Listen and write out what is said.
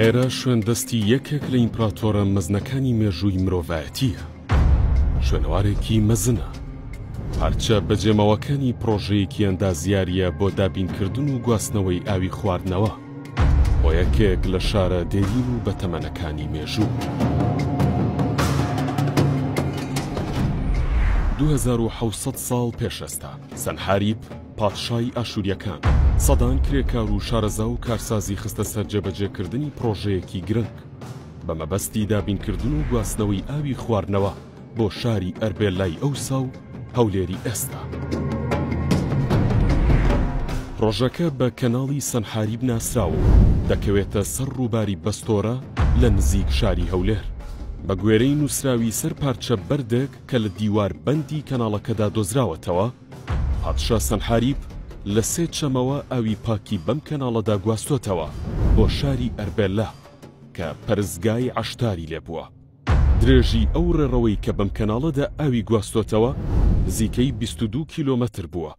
ئێرە شوێندەستی یەکێک لە ئیمپراتۆرە مەزنەکانی مێژووی مرۆڤایەتیە. شوێنەوارێکی مەزنە، پارچە بەجێمەوەکانی پرۆژەیەکی ئەندازیاریە بۆ دابینکردن و گواستنەوەی ئاوی خواردنەوە بۆ یەکێک لە شارە دێرین و بەتەمەنەکانی مێژوو. 2700 ساڵ پێشەستا سەنحاریب پادشای ئاشوریەکان سەدان کرێکار و شارەزا و کارسازی خستە سەر جێبەجێکردنی پرۆژەیەکی گرنگ بە مەبەستی دابینکردن و گواستنەوەی ئاوی خواردنەوە بۆ شاری ئەربێلای ئەوسا و هەولێری ئێستا. پرۆژەکە بە کەناڵی سەنحاریب ناسراوە، دەکەوێتە سەر ڕووباری بەستۆرە لە نزیک شاری هەولێر بە گوێرەی نووسراوی سەر پارچە بەردێک کە لە دیوار بەندی کەناڵەکەدا دۆزراوەتەوە. پادشا سەنحاریب لە 3 چەمەوە ئاوی پاکی بەم کەناڵەدا گواستۆتەوە بۆ شاری ئەربێلا کە پەرستگای عەشتاری لێبووە. درێژی ئەو ڕێڕەوەی کە بەم کەناڵەدا ئاوی گواستۆتەوە نزیکەی 22 کیلۆمەتر بووە